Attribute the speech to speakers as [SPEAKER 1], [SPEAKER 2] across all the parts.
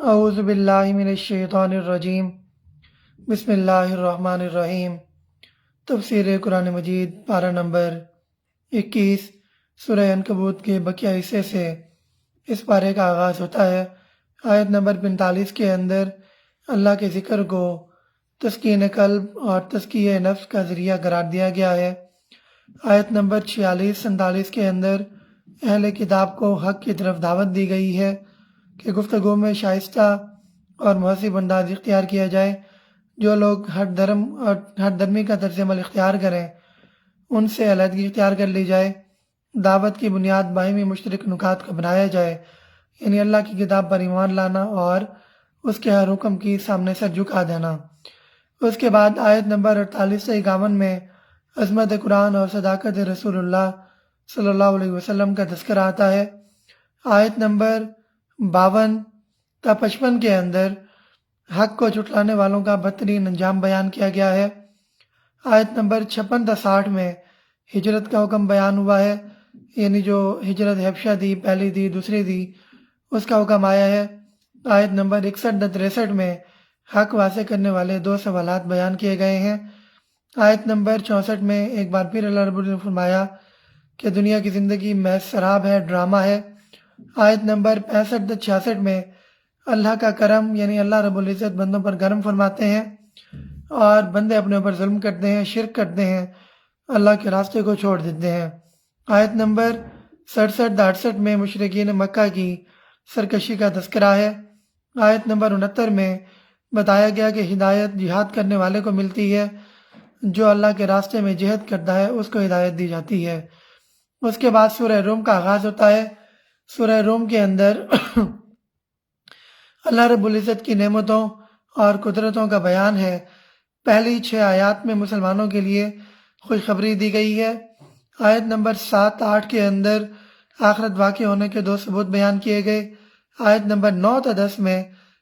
[SPEAKER 1] اعوذ باللہ من الشیطان الرجیم بسم اللہ الرحمن الرحیم۔ تفسیر قرآن مجید پارہ نمبر 21 سورہ عنکبوت کے بقیہ حصے سے اس پارے کا آغاز ہوتا ہے۔ آیت نمبر 45 کے اندر اللہ کے ذکر کو تسکین قلب اور تزکیہ نفس کا ذریعہ قرار دیا گیا ہے۔ آیت نمبر 46-47 کے اندر اہل کتاب کو حق کی طرف دعوت دی گئی ہے کہ گفتگو میں شائستہ اور مہذب انداز اختیار کیا جائے۔ جو لوگ ہر دھرم اور ہر دھرمی کا طرز عمل اختیار کریں ان سے علیحدگی اختیار کر لی جائے۔ دعوت کی بنیاد باہمی مشترک نکات کو بنایا جائے، یعنی اللہ کی کتاب پر ایمان لانا اور اس کے ہر حکم کی سامنے سر جھکا دینا۔ اس کے بعد آیت نمبر 48 سے 51 میں عظمت قرآن اور صداقت رسول اللہ صلی اللہ علیہ وسلم کا تذکرہ آتا ہے۔ آیت نمبر 52 تا 55 کے اندر حق کو جھٹلانے والوں کا بدترین انجام بیان کیا گیا ہے۔ آیت نمبر 56 تا 60 میں ہجرت کا حکم بیان ہوا ہے، یعنی جو ہجرت حبشہ دی، پہلی دی، دوسری دی، اس کا حکم آیا ہے۔ آیت نمبر 61 تا 63 میں حق واضح کرنے والے دو سوالات بیان کیے گئے ہیں۔ آیت نمبر 64 میں ایک بار پھر اللہ رب العزت نے فرمایا کہ دنیا کی زندگی محض سراب ہے، ڈرامہ ہے۔ آیت نمبر 65 تا 66 میں اللہ کا کرم، یعنی اللہ رب العزت بندوں پر کرم فرماتے ہیں اور بندے اپنے اوپر ظلم کرتے ہیں، شرک کرتے ہیں، اللہ کے راستے کو چھوڑ دیتے ہیں۔ آیت نمبر 67 تا 68 میں مشرکین مکہ کی سرکشی کا تذکرہ ہے۔ آیت نمبر 69 میں بتایا گیا کہ ہدایت جہاد کرنے والے کو ملتی ہے، جو اللہ کے راستے میں جہاد کرتا ہے اس کو ہدایت دی جاتی ہے۔ اس کے بعد سورہ روم کا آغاز ہوتا ہے۔ سورہ روم کے اندر اللہ رب العزت کی نعمتوں اور قدرتوں کا بیان ہے۔ پہلی 6 آیات میں مسلمانوں کے لیے خوشخبری دی گئی ہے۔ آیت نمبر 7-8 کے اندر آخرت واقع ہونے کے 2 ثبوت بیان کیے گئے۔ آیت نمبر 9 تا 10 میں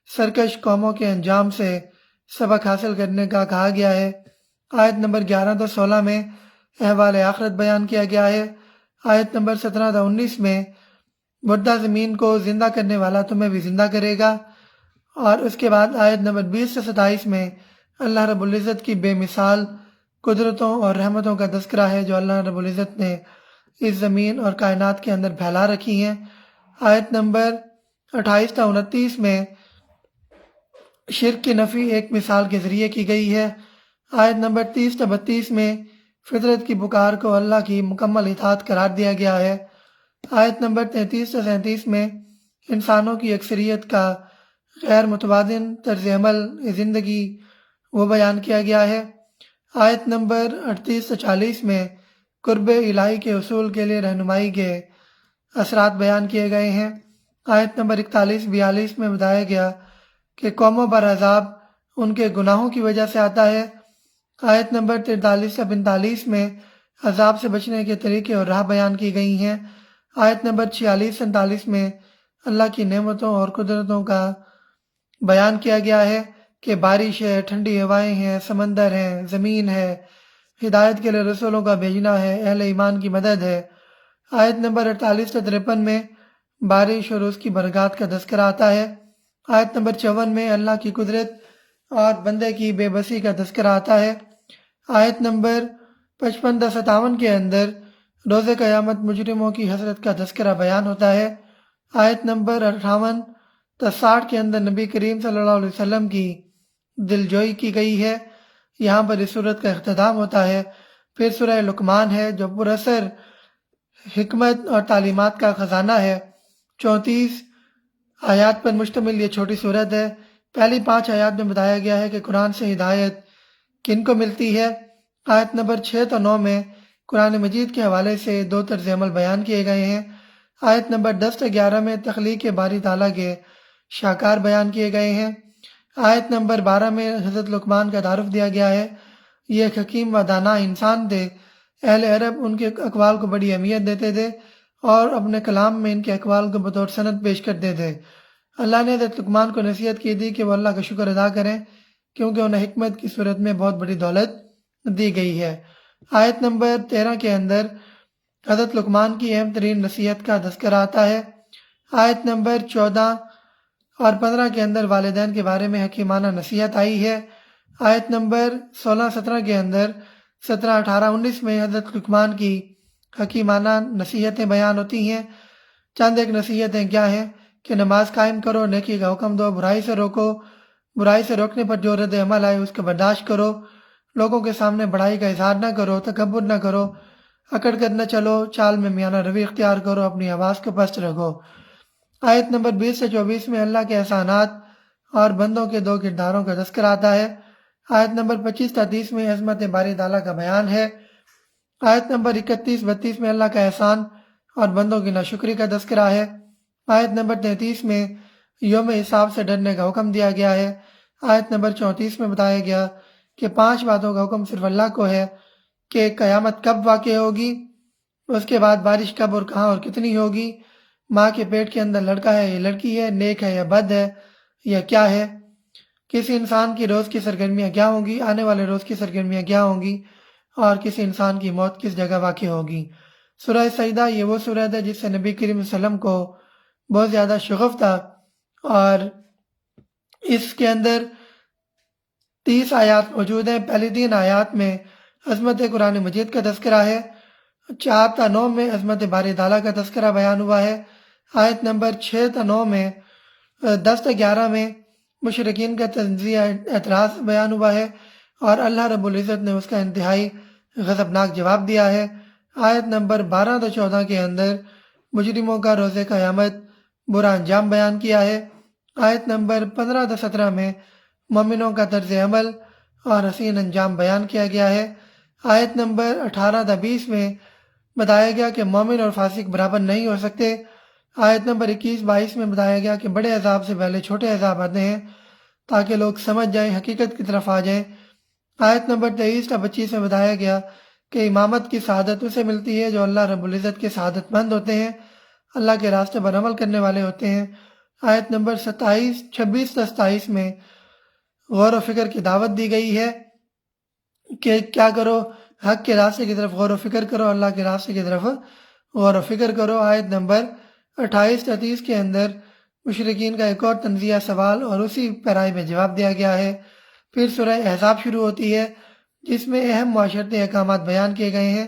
[SPEAKER 1] سرکش قوموں کے انجام سے سبق حاصل کرنے کا کہا گیا ہے۔ آیت نمبر 11 تا 16 میں احوال آخرت بیان کیا گیا ہے۔ آیت نمبر 17 تا 19 میں مردہ زمین کو زندہ کرنے والا تمہیں بھی زندہ کرے گا، اور اس کے بعد آیت نمبر 20 سے 27 میں اللہ رب العزت کی بے مثال قدرتوں اور رحمتوں کا تذکرہ ہے جو اللہ رب العزت نے اس زمین اور کائنات کے اندر پھیلا رکھی ہیں۔ آیت نمبر 28 تا 29 میں شرک کی نفی ایک مثال کے ذریعے کی گئی ہے۔ آیت نمبر 30 تا 32 میں فطرت کی پکار کو اللہ کی مکمل اطاعت قرار دیا گیا ہے۔ آیت نمبر 33 تا 37 میں انسانوں کی اکثریت کا غیر متوازن طرز عمل زندگی وہ بیان کیا گیا ہے۔ آیت نمبر 38 تا 40 میں قرب الہی کے حصول کے لیے رہنمائی کے اثرات بیان کیے گئے ہیں۔ آیت نمبر 41-42 میں بتایا گیا کہ قوموں پر عذاب ان کے گناہوں کی وجہ سے آتا ہے۔ آیت نمبر 43 تا 45 میں عذاب سے بچنے کے طریقے اور راہ بیان کی گئی ہیں۔ آیت نمبر 46-47 میں اللہ کی نعمتوں اور قدرتوں کا بیان کیا گیا ہے کہ بارش ہے، ٹھنڈی ہوائیں ہیں، سمندر ہیں، زمین ہے، ہدایت کے لیے رسولوں کا بھیجنا ہے، اہل ایمان کی مدد ہے۔ آیت نمبر 48 تا 53 میں بارش اور اس کی برکات کا تذکرہ آتا ہے۔ آیت نمبر 54 میں اللہ کی قدرت اور بندے کی بے بسی کا تذکرہ آتا ہے۔ آیت نمبر 55 تا 57 کے اندر روز قیامت مجرموں کی حسرت کا تذکرہ بیان ہوتا ہے۔ آیت نمبر 58 تا 60 کے اندر نبی کریم صلی اللہ علیہ وسلم کی دلجوئی کی گئی ہے۔ یہاں پر اس صورت کا اختتام ہوتا ہے۔ پھر سورہ لقمان ہے جو پر اثر حکمت اور تعلیمات کا خزانہ ہے۔ 34 آیات پر مشتمل یہ چھوٹی صورت ہے۔ پہلی 5 آیات میں بتایا گیا ہے کہ قرآن سے ہدایت کن کو ملتی ہے۔ آیت نمبر 6 تا 9 میں قرآن مجید کے حوالے سے 2 طرز عمل بیان کیے گئے ہیں۔ آیت نمبر 10 تا 11 میں تخلیق باری تعالیٰ کے شاہکار بیان کیے گئے ہیں۔ آیت نمبر 12 میں حضرت لقمان کا تعارف دیا گیا ہے۔ یہ ایک حکیم و دانا انسان تھے۔ اہل عرب ان کے اقوال کو بڑی اہمیت دیتے تھے اور اپنے کلام میں ان کے اقوال کو بطور سند پیش کرتے تھے۔ اللہ نے حضرت لقمان کو نصیحت کی تھی کہ وہ اللہ کا شکر ادا کریں کیونکہ انہیں حکمت کی صورت میں بہت بڑی دولت دی گئی ہے۔ آیت نمبر 13 کے اندر حضرت لقمان کی اہم ترین نصیحت کا تذکرہ آتا ہے۔ آیت نمبر 14 اور 15 کے اندر والدین کے بارے میں حکیمانہ نصیحت آئی ہے۔ آیت نمبر 16-17 کے اندر 17, 18, 19 میں حضرت لقمان کی حکیمانہ نصیحتیں بیان ہوتی ہیں۔ چند ایک نصیحتیں کیا ہیں کہ نماز قائم کرو، نیکی کا حکم دو، برائی سے روکو، برائی سے روکنے پر جو رد عمل آئے اس کو برداشت کرو، لوگوں کے سامنے بڑائی کا اظہار نہ کرو، تکبر نہ کرو، اکڑ کر نہ چلو، چال میں میانہ روی اختیار کرو، اپنی آواز کو پست رکھو۔ آیت نمبر 20 سے 24 میں اللہ کے احسانات اور بندوں کے 2 کرداروں کا تذکرہ آتا ہے۔ آیت نمبر 25-30 میں عظمت باری تعالیٰ کا بیان ہے۔ آیت نمبر 31-32 میں اللہ کا احسان اور بندوں کی ناشکری کا تذکرہ ہے۔ آیت نمبر 33 میں یوم حساب سے ڈرنے کا حکم دیا گیا ہے۔ آیت نمبر 34 میں بتایا گیا کہ 5 باتوں کا حکم صرف اللہ کو ہے کہ قیامت کب واقع ہوگی، اس کے بعد بارش کب اور کہاں اور کتنی ہوگی، ماں کے پیٹ کے اندر لڑکا ہے یا لڑکی ہے، نیک ہے یا بد ہے یا کیا ہے، کسی انسان کی روز کی سرگرمیاں کیا ہوں گی، آنے والے روز کی سرگرمیاں کیا ہوں گی، اور کسی انسان کی موت کس جگہ واقع ہوگی۔ سورہ سجدہ یہ وہ سورہ ہے جس سے نبی کریم صلی اللہ علیہ وسلم کو بہت زیادہ شغف تھا، اور اس کے اندر 30 آیات موجود ہیں۔ پہلی 3 آیات میں عظمت قرآن مجید کا تذکرہ ہے، 4 تا 9 میں عظمت باری تعالیٰ کا تذکرہ بیان ہوا ہے۔ آیت نمبر 6 تا 9 میں 10 تا 11 میں مشرکین کا تنزیہ اعتراض بیان ہوا ہے، اور اللہ رب العزت نے اس کا انتہائی غضبناک جواب دیا ہے۔ آیت نمبر 12 تا 14 کے اندر مجرموں کا روز قیامت برا انجام بیان کیا ہے۔ آیت نمبر 15 تا 17 میں مومنوں کا طرز عمل اور حسین انجام بیان کیا گیا ہے۔ آیت نمبر 18 تا 20 میں بتایا گیا کہ مومن اور فاسق برابر نہیں ہو سکتے۔ آیت نمبر 21-22 میں بتایا گیا کہ بڑے عذاب سے پہلے چھوٹے عذاب آتے ہیں تاکہ لوگ سمجھ جائیں، حقیقت کی طرف آ جائیں۔ آیت نمبر 23 تا 25 میں بتایا گیا کہ امامت کی سعادت اسے ملتی ہے جو اللہ رب العزت کے سعادت مند ہوتے ہیں، اللہ کے راستے پر عمل کرنے والے ہوتے ہیں۔ آیت نمبر 26 تا 27 میں غور و فکر کی دعوت دی گئی ہے کہ کیا کرو، حق کے راستے کی طرف غور و فکر کرو، اللہ کے راستے کی طرف غور و فکر کرو۔ آیت نمبر 28 تا 30 کے اندر مشرکین کا ایک اور تنزیہ سوال اور اسی پیرائی میں جواب دیا گیا ہے۔ پھر سورہ احزاب شروع ہوتی ہے جس میں اہم معاشرتی احکامات بیان کیے گئے ہیں۔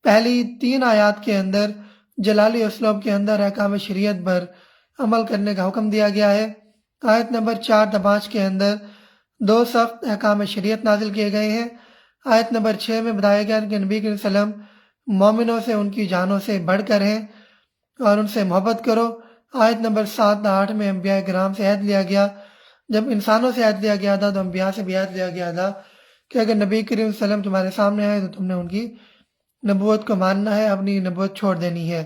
[SPEAKER 1] پہلی 3 آیات کے اندر جلالی اسلوب کے اندر احکام شریعت پر عمل کرنے کا حکم دیا گیا ہے۔ آیت نمبر 4 تا 5 کے اندر 2 سخت احکام شریعت نازل کیے گئے ہیں۔ آیت نمبر 6 میں بتایا گیا کہ نبی صلی اللہ علیہ وسلم مومنوں سے ان کی جانوں سے بڑھ کر ہیں اور ان سے محبت کرو۔ آیت نمبر 7 تا 8 میں انبیاء کرام سے عہد لیا گیا۔ جب انسانوں سے عہد لیا گیا تھا تو انبیاء سے بھی عہد لیا گیا تھا کہ اگر نبی کریم صلی اللہ علیہ وسلم تمہارے سامنے آئے تو تم نے ان کی نبوت کو ماننا ہے، اپنی نبوت چھوڑ دینی ہے۔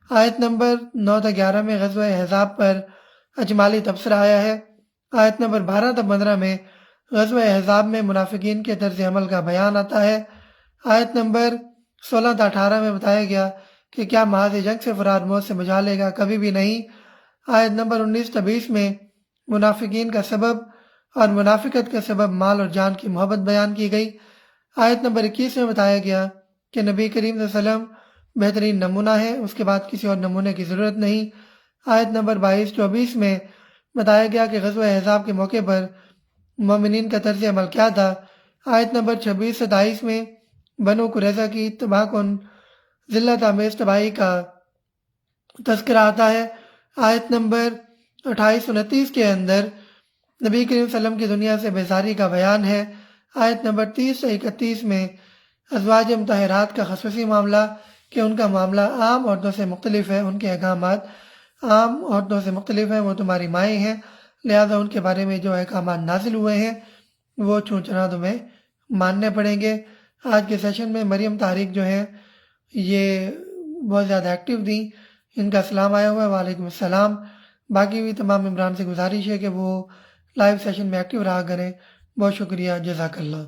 [SPEAKER 1] آیت نمبر 9 تا 11 میں غزوہ احزاب پر اجمالی تبصرہ آیا ہے۔ آیت نمبر 12 تا 15 میں غزوہ احزاب میں منافقین کے طرز عمل کا بیان آتا ہے۔ آیت نمبر 16 تا 18 میں بتایا گیا کہ کیا محاذ جنگ سے فرار موت سے بچا لے گا، کبھی بھی نہیں۔ آیت نمبر 19 تا 20 میں منافقین کا سبب اور منافقت کا سبب مال اور جان کی محبت بیان کی گئی۔ آیت نمبر 21 میں بتایا گیا کہ نبی کریم صلی اللہ علیہ وسلم بہترین نمونہ ہے، اس کے بعد کسی اور نمونے کی ضرورت نہیں۔ آیت نمبر 22-24 میں بتایا گیا کہ غزوہ احزاب کے موقع پر مومنین کا طرز عمل کیا تھا۔ آیت نمبر 26-27 میں بنو قریظہ کی تباہ کن ذلت آمیز تباہی کا تذکرہ آتا ہے۔ آیت نمبر 28-29 کے اندر نبی کریم صلی اللہ علیہ وسلم کی دنیا سے بیزاری کا بیان ہے۔ آیت نمبر 30-31 میں ازواج مطہرات کا خصوصی معاملہ کہ ان کا معاملہ عام عورتوں سے مختلف ہے، ان کے احکامات عام عورتوں سے مختلف ہیں، وہ تمہاری مائیں ہیں، لہذا ان کے بارے میں جو احکامات نازل ہوئے ہیں وہ چونچنا تمہیں ماننے پڑیں گے۔ آج کے سیشن میں مریم طارق جو ہیں یہ بہت زیادہ ایکٹیو تھیں، ان کا سلام آیا ہوا ہے۔ وعلیکم السلام۔ باقی بھی تمام ممبران سے گزارش ہے کہ وہ لائیو سیشن میں ایکٹیو رہا کریں۔ بہت شکریہ، جزاک اللہ۔